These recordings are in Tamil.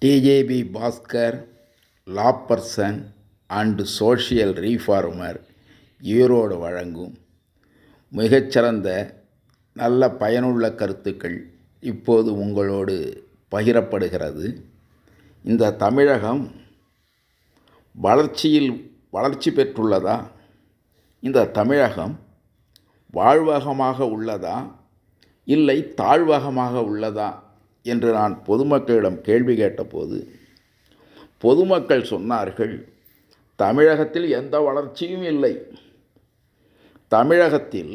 டிஜேபி Bhaskar, law person and social reformer, Erode வழங்கும் மிகச்சிறந்த நல்ல பயனுள்ள கருத்துக்கள் இப்போது உங்களோடு பகிரப்படுகிறது. இந்த தமிழகம் வளர்ச்சி பெற்றுள்ளதா? இந்த தமிழகம் வாழ்வகமாக உள்ளதா இல்லை தாழ்வகமாக உள்ளதா என்று நான் பொதுமக்களிடம் கேள்வி கேட்டபோது பொதுமக்கள் சொன்னார்கள், தமிழகத்தில் எந்த வளர்ச்சியும் இல்லை, தமிழகத்தில்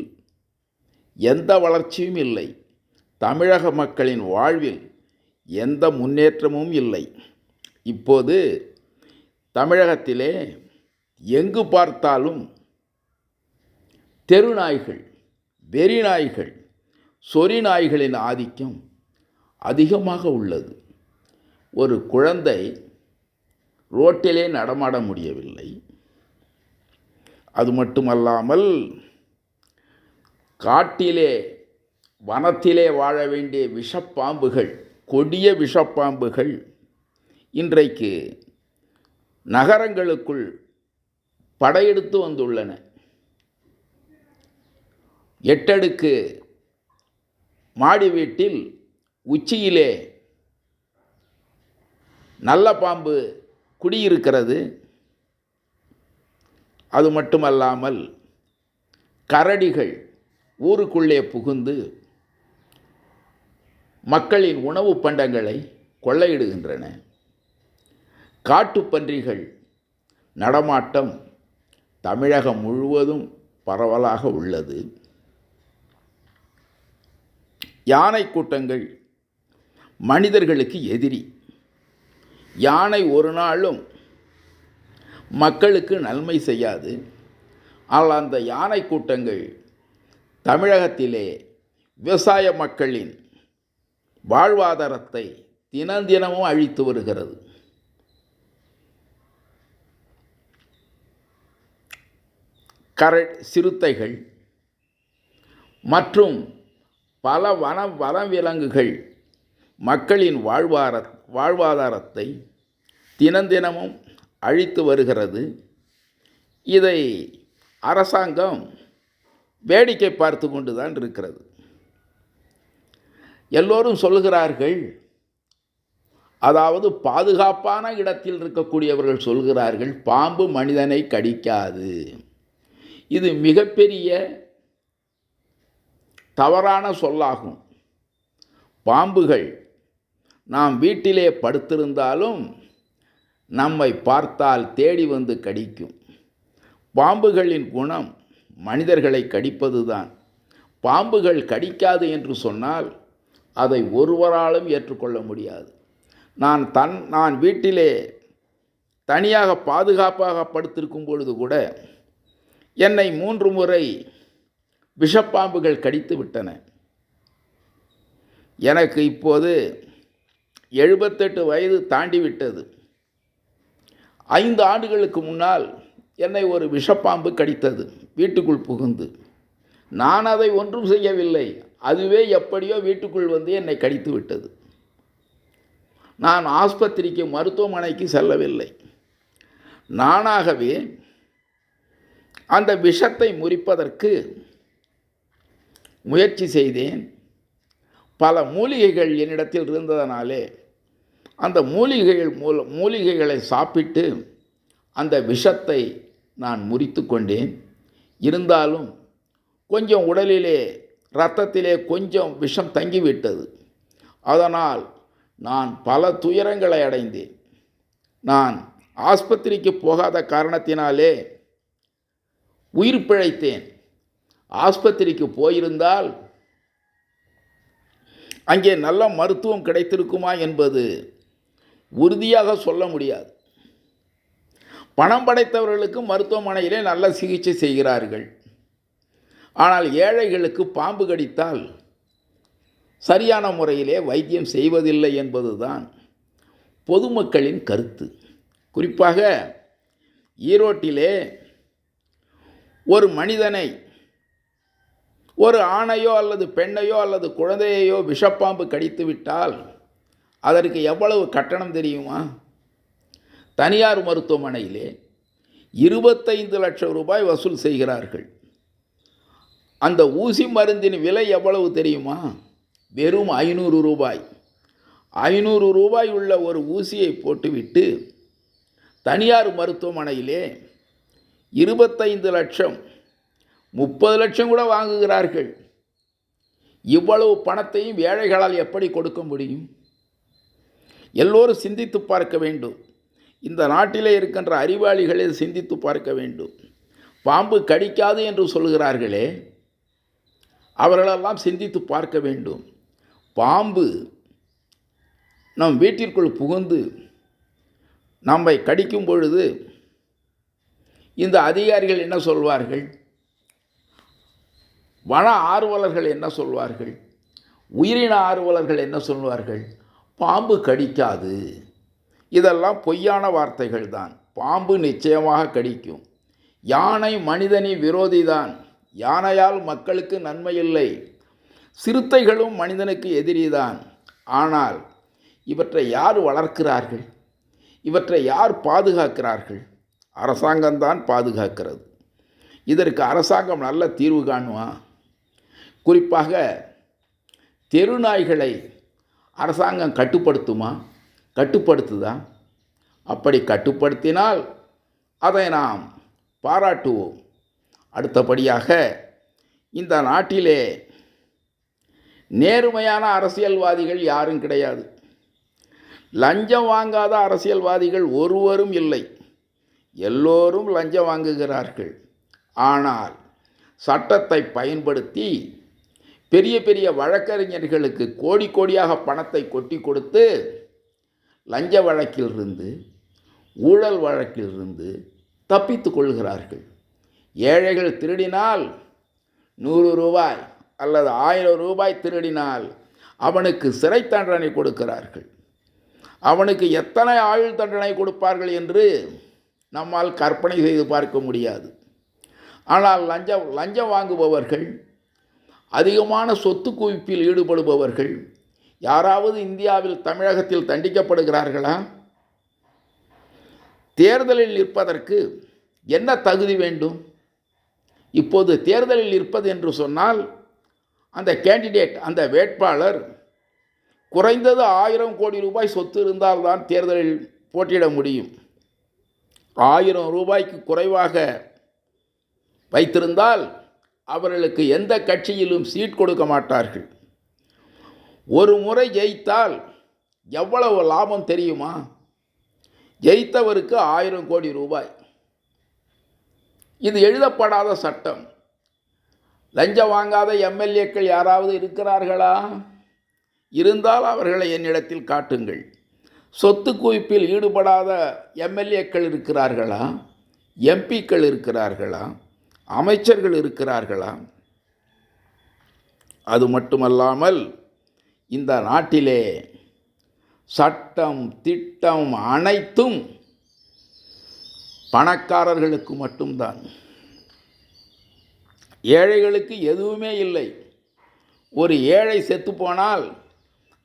எந்த வளர்ச்சியும் இல்லை, தமிழக மக்களின் வாழ்வில் எந்த முன்னேற்றமும் இல்லை. இப்போது தமிழகத்திலே எங்கு பார்த்தாலும் தெருநாய்கள், வெறிநாய்கள், சொறி நாய்களின் ஆதிக்கம் அதிகமாக உள்ளது. ஒரு குழந்தை ரோட்டிலே நடமாட முடியவில்லை. அது மட்டுமல்லாமல் காட்டிலே வனத்திலே வாழ வேண்டிய விஷப்பாம்புகள், கொடிய விஷப்பாம்புகள் இன்றைக்கு நகரங்களுக்குள் படையெடுத்து வந்துள்ளன. 8 அடுக்கு மாடி வீட்டில் உச்சியிலே நல்ல பாம்பு குடியிருக்கிறது. அது மட்டுமல்லாமல் கரடிகள் ஊருக்குள்ளே புகுந்து மக்களின் உணவு பண்டங்களை கொள்ளையிடுகின்றன. காட்டுப்பன்றிகள் நடமாட்டம் தமிழகம் முழுவதும் பரவலாக உள்ளது. யானை கூட்டங்கள் மனிதர்களுக்கு எதிரி. யானை ஒரு நாளும் மக்களுக்கு நன்மை செய்யாது. ஆனால் அந்த யானை கூட்டங்கள் தமிழகத்திலே விவசாய மக்களின் வாழ்வாதாரத்தை தினமும் அழித்து வருகிறது. சிறுத்தைகள் மற்றும் பல வனவிலங்குகள் மக்களின் வாழ்வாதாரத்தை தினமும் அழித்து வருகிறது. இதை அரசாங்கம் வேடிக்கை பார்த்து கொண்டு தான் இருக்கிறது. எல்லோரும் சொல்கிறார்கள், அதாவது பாதுகாப்பான இடத்தில் இருக்கக்கூடியவர்கள் சொல்கிறார்கள், பாம்பு மனிதனை கடிக்காது. இது மிகப்பெரிய தவறான சொல்லாகும். பாம்புகள் நாம் வீட்டிலே படுத்திருந்தாலும் நம்மை பார்த்தால் தேடி வந்து கடிக்கும். பாம்புகளின் குணம் மனிதர்களை கடிப்பதுதான். பாம்புகள் கடிக்காது என்று சொன்னால் அதை ஒருவராலும் ஏற்றுக்கொள்ள முடியாது. நான் வீட்டிலே தனியாக பாதுகாப்பாக படுத்திருக்கும் பொழுது கூட என்னை 3 முறை விஷப்பாம்புகள் கடித்து விட்டன. எனக்கு இப்போது 78 வயது தாண்டிவிட்டது. 5 ஆண்டுகளுக்கு முன்னால் என்னை ஒரு விஷப்பாம்பு கடித்தது, வீட்டுக்குள் புகுந்து. நான் அதை ஒன்றும் செய்யவில்லை, அதுவே எப்படியோ வீட்டுக்குள் வந்து என்னை கடித்து விட்டது. நான் ஆஸ்பத்திரிக்கு, மருத்துவமனைக்கு செல்லவில்லை. நானாகவே அந்த விஷத்தை முறிப்பதற்கு முயற்சி செய்தேன். பல மூலிகைகள் என்னிடத்தில் இருந்ததனாலே அந்த மூலிகைகளை சாப்பிட்டு அந்த விஷத்தை நான் முறித்து கொண்டேன். இருந்தாலும் கொஞ்சம் உடலிலே, இரத்தத்திலே கொஞ்சம் விஷம் தங்கிவிட்டது. அதனால் நான் பல துயரங்களை அடைந்தேன். நான் ஆஸ்பத்திரிக்கு போகாத காரணத்தினாலே உயிர் பிழைத்தேன். ஆஸ்பத்திரிக்கு போயிருந்தால் அங்கே நல்ல மருத்துவம் கிடைத்திருக்குமா என்பது உறுதியாக சொல்ல முடியாது. பணம் படைத்தவர்களுக்கு மருத்துவமனையிலே நல்ல சிகிச்சை செய்கிறார்கள். ஆனால் ஏழைகளுக்கு பாம்பு கடித்தால் சரியான முறையிலே வைத்தியம் செய்வதில்லை என்பதுதான் பொதுமக்களின் கருத்து. குறிப்பாக ஈரோட்டிலே ஒரு மனிதனை, ஒரு ஆணையோ அல்லது பெண்ணையோ அல்லது குழந்தையையோ விஷப்பாம்பு கடித்து விட்டால் அதற்கு எவ்வளவு கட்டணம் தெரியுமா? தனியார் மருத்துவமனையிலே 25 லட்சம் ரூபாய் வசூல் செய்கிறார்கள். அந்த ஊசி மருந்தின் விலை எவ்வளவு தெரியுமா? வெறும் 500 ரூபாய். 500 ரூபாய் உள்ள ஒரு ஊசியை போட்டுவிட்டு தனியார் மருத்துவமனையிலே 25 லட்சம் 30 லட்சம் கூட வாங்குகிறார்கள். இவ்வளவு பணத்தையும் ஏழைகளால் எப்படி கொடுக்க முடியும்? எல்லோரும் சிந்தித்து பார்க்க வேண்டும். இந்த நாட்டிலே இருக்கின்ற அறிவாளிகளை சிந்தித்து பார்க்க வேண்டும். பாம்பு கடிக்காது என்று சொல்கிறார்களே, அவர்களெல்லாம் சிந்தித்து பார்க்க வேண்டும். பாம்பு நம் வீட்டிற்குள் புகுந்து நம்மை கடிக்கும் பொழுது இந்த அதிகாரிகள் என்ன சொல்வார்கள்? வன ஆர்வலர்கள் என்ன சொல்வார்கள்? உயிரின ஆர்வலர்கள் என்ன சொல்வார்கள்? பாம்பு கடிக்காது. இதெல்லாம் பொய்யான வார்த்தைகள் தான். பாம்பு நிச்சயமாக கடிக்கும். யானை மனிதனின் விரோதிதான். யானையால் மக்களுக்கு நன்மை இல்லை. சிறுத்தைகளும் மனிதனுக்கு எதிரிதான். ஆனால் இவற்றை யார் வளர்க்கிறார்கள்? இவற்றை யார் பாதுகாக்கிறார்கள்? அரசாங்கம்தான் பாதுகாக்கிறது. இதற்கு அரசாங்கம் நல்ல தீர்வு காணுமா? குறிப்பாக தெருநாய்களை அரசாங்கம் கட்டுப்படுத்துமா? கட்டுப்படுத்துதா? அப்படி கட்டுப்படுத்தினால் அதை நாம் பாராட்டுவோம். அடுத்தபடியாக இந்த நாட்டிலே நேர்மையான அரசியல்வாதிகள் யாரும் கிடையாது. லஞ்சம் வாங்காத அரசியல்வாதிகள் ஒருவரும் இல்லை. எல்லோரும் லஞ்சம் வாங்குகிறார்கள். ஆனால் சட்டத்தை பயன்படுத்தி பெரிய பெரிய வழக்கறிஞர்களுக்கு கோடி கோடியாக பணத்தை கொட்டி கொடுத்து லஞ்ச வழக்கிலிருந்து ஊழல் வழக்கிலிருந்து தப்பித்து கொள்கிறார்கள். ஏழைகள் திருடினால் 100 ரூபாய் அல்லது 1000 ரூபாய் திருடினால் அவனுக்கு சிறை தண்டனை கொடுக்கிறார்கள். அவனுக்கு எத்தனை ஆயுள் தண்டனை கொடுப்பார்கள் என்று நம்மால் கற்பனை செய்து பார்க்க முடியாது. ஆனால் லஞ்சம் வாங்குபவர்கள், அதிகமான சொத்து குவிப்பில் ஈடுபடுபவர்கள் யாராவது இந்தியாவில் தமிழகத்தில் தண்டிக்கப்படுகிறார்களா? தேர்தலில் நிற்பதற்கு என்ன தகுதி வேண்டும்? இப்போது தேர்தலில் நிற்பது என்று சொன்னால் அந்த கேண்டிடேட், அந்த வேட்பாளர் குறைந்தது 1000 கோடி ரூபாய் சொத்து இருந்தால்தான் தேர்தலில் போட்டியிட முடியும். 1000 ரூபாய்க்கு குறைவாக வைத்திருந்தால் அவர்களுக்கு எந்த கட்சியிலும் சீட் கொடுக்க மாட்டார்கள். ஒரு முறை ஜெயித்தால் எவ்வளவு லாபம் தெரியுமா? ஜெயித்தவருக்கு 1000 கோடி ரூபாய். இது எழுதப்படாத சட்டம். லஞ்சம் வாங்காத எம்எல்ஏக்கள் யாராவது இருக்கிறார்களா? இருந்தால் அவர்களை என்னிடத்தில் காட்டுங்கள். சொத்து குவிப்பில் ஈடுபடாத எம்எல்ஏக்கள் இருக்கிறார்களா? எம்பிக்கள் இருக்கிறார்களா? அமைச்சர்கள் இருக்கிறார்களா? அது மட்டுமல்லாமல் இந்த நாட்டிலே சட்டம் திட்டம் அனைத்தும் பணக்காரர்களுக்கு மட்டும்தான். ஏழைகளுக்கு எதுவுமே இல்லை. ஒரு ஏழை செத்துப்போனால்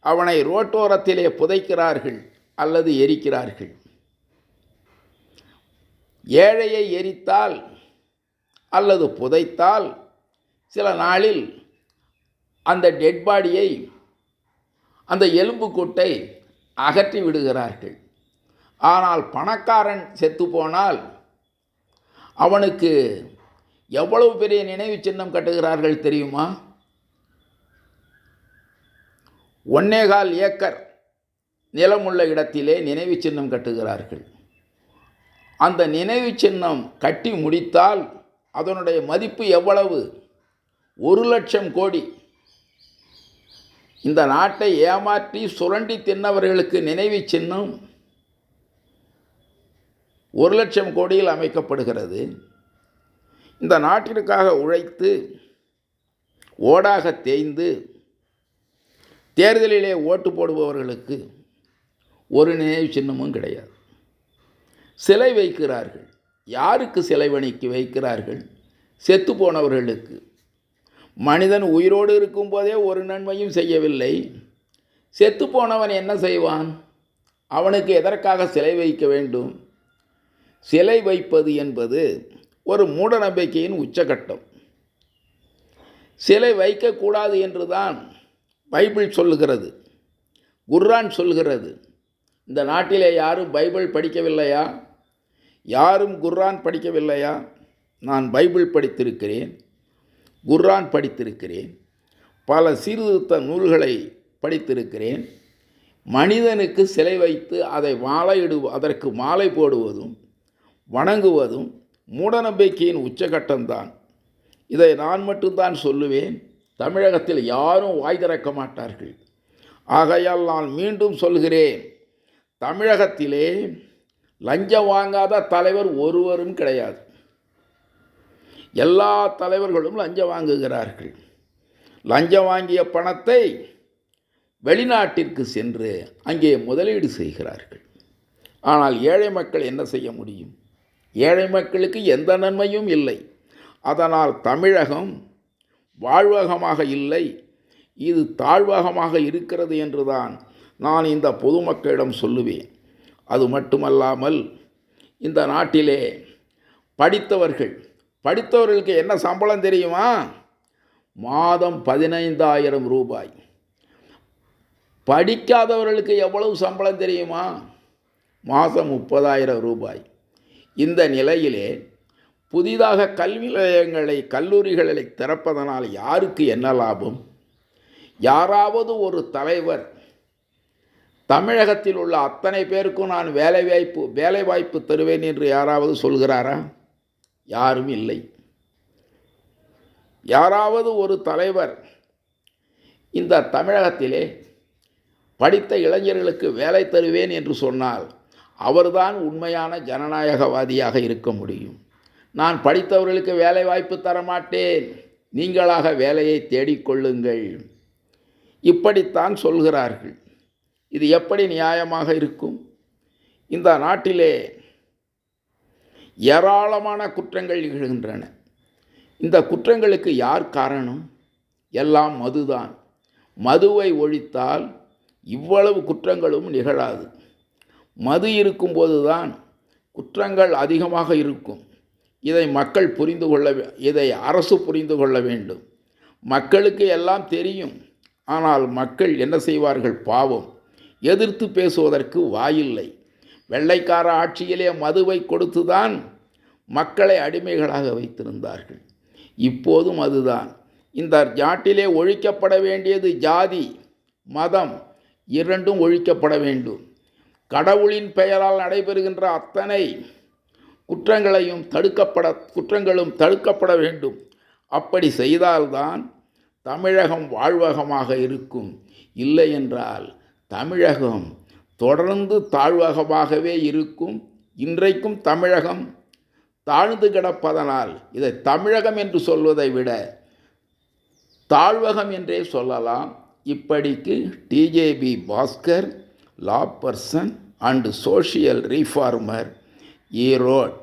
அவனை ரோட்டோரத்திலே புதைக்கிறார்கள் அல்லது எரிக்கிறார்கள். ஏழையை எரித்தால் அல்லது புதைத்தால் சில நாளில் அந்த டெட் பாடியை, அந்த எலும்புக்கூட்டை அகற்றி விடுகிறார்கள். ஆனால் பணக்காரன் செத்து போனால் அவனுக்கு எவ்வளவு பெரிய நினைவு சின்னம் கட்டுகிறார்கள் தெரியுமா? 1.25 ஏக்கர் நிலமுள்ள இடத்திலே நினைவு சின்னம் கட்டுகிறார்கள். அந்த நினைவு சின்னம் கட்டி முடித்தால் அதனுடைய மதிப்பு எவ்வளவு? 1,00,000 கோடி. இந்த நாட்டை ஏமாற்றி சுரண்டி தின்னவர்களுக்கு நினைவு சின்னம் 1,00,000 கோடியில் அமைக்கப்படுகிறது. இந்த நாட்டிற்காக உழைத்து ஓடாக தேய்ந்து தேர்தலிலே ஓட்டு போடுபவர்களுக்கு ஒரு நினைவு சின்னமும் கிடையாது. சிலை வைக்கிறார்கள். யாருக்கு சிலை வைக்கிறார்கள்? செத்து போனவர்களுக்கு. மனிதன் உயிரோடு இருக்கும்போதே ஒரு நன்மையும் செய்யவில்லை. செத்துப்போனவன் என்ன செய்வான்? அவனுக்கு எதற்காக சிலை வைக்க வேண்டும்? சிலை வைப்பது என்பது ஒரு மூடநம்பிக்கையின் உச்சகட்டம். சிலை வைக்கக்கூடாது என்று தான் பைபிள் சொல்லுகிறது, குர்ஆன் சொல்கிறது. இந்த நாட்டிலே யாரும் பைபிள் படிக்கவில்லையா? யாரும் குர்ஆன் படிக்கவில்லையா? நான் பைபிள் படித்திருக்கிறேன், குர்ஆன் படித்திருக்கிறேன், பல சீர்திருத்த நூல்களை படித்திருக்கிறேன். மனிதனுக்கு சிலை வைத்து அதற்கு மாலை போடுவதும் வணங்குவதும் மூடநம்பிக்கையின் உச்சகட்டம்தான். இதை நான் மட்டும்தான் சொல்லுவேன். தமிழகத்தில் யாரும் வாய் திறக்க மாட்டார்கள். ஆகையால் நான் மீண்டும் சொல்கிறேன், தமிழகத்திலே லஞ்சம் வாங்காத தலைவர் ஒருவரும் கிடையாது. எல்லா தலைவர்களும் லஞ்சம் வாங்குகிறார்கள். லஞ்சம் வாங்கிய பணத்தை வெளிநாட்டிற்கு சென்று அங்கே முதலீடு செய்கிறார்கள். ஆனால் ஏழை மக்கள் என்ன செய்ய முடியும்? ஏழை மக்களுக்கு எந்த நன்மையும் இல்லை. அதனால் தமிழகம் வாழ்வகமாக இல்லை, இது தாழ்வகமாக இருக்கிறது என்றுதான் நான் இந்த பொதுமக்களிடம் சொல்லுவேன். அது மட்டுமல்லாமல் இந்த நாட்டிலே படித்தவர்களுக்கு என்ன சம்பளம் தெரியுமா? மாதம் 15,000 ரூபாய். படிக்காதவர்களுக்கு எவ்வளவு சம்பளம் தெரியுமா? மாதம் 30,000 ரூபாய். இந்த நிலையிலே புதிதாக கல்வி நிலையங்களை கல்லூரிகளை திறப்பதனால் யாருக்கு என்ன லாபம்? யாராவது ஒரு தலைவர் தமிழகத்தில் உள்ள அத்தனை பேருக்கும் நான் வேலைவாய்ப்பு தருவேன் என்று யாராவது சொல்கிறாரா? யாரும் இல்லை. யாராவது ஒரு தலைவர் இந்த தமிழகத்திலே படித்த இளைஞர்களுக்கு வேலை தருவேன் என்று சொன்னால் அவர்தான் உண்மையான ஜனநாயகவாதியாக இருக்க முடியும். நான் படித்தவர்களுக்கு வேலை வாய்ப்பு தரமாட்டேன், நீங்களாக வேலையை தேடிக்கொள்ளுங்கள், இப்படித்தான் சொல்கிறார்கள். இது எப்படி நியாயமாக இருக்கும்? இந்த நாட்டிலே ஏராளமான குற்றங்கள் நிகழ்கின்றன. இந்த குற்றங்களுக்கு யார் காரணம்? எல்லாம் மதுதான். மதுவை ஒழித்தால் இவ்வளவு குற்றங்களும் நிகழாது. மது இருக்கும்போது தான் குற்றங்கள் அதிகமாக இருக்கும். இதை அரசு புரிந்து கொள்ள வேண்டும். மக்களுக்கு எல்லாம் தெரியும். ஆனால் மக்கள் என்ன செய்வார்கள்? பாவம், எதிர்த்து பேசுவதற்கு வாயில்லை. வெள்ளைக்கார ஆட்சியிலே மதுவை கொடுத்துதான் மக்களை அடிமைகளாக வைத்திருந்தார்கள். இப்போதும் அதுதான். இந்த நாட்டிலே ஒழிக்கப்பட வேண்டியது ஜாதி மதம் இரண்டும் ஒழிக்கப்பட வேண்டும். கடவுளின் பெயரால் நடைபெறுகின்ற அத்தனை குற்றங்களும் தடுக்கப்பட வேண்டும். அப்படி செய்தால்தான் தமிழகம் வாழ்வகமாக இருக்கும். இல்லை என்றால் தமிழகம் தொடர்ந்து தாழ்வகமாகவே இருக்கும். இன்றைக்கும் தமிழகம் தாழ்ந்து கிடப்பதனால் இதை தமிழகம் என்று சொல்வதை விட தாழ்வகம் என்றே சொல்லலாம். இப்படிக்கு TJP Bhaskar, law person and social reformer, Erode.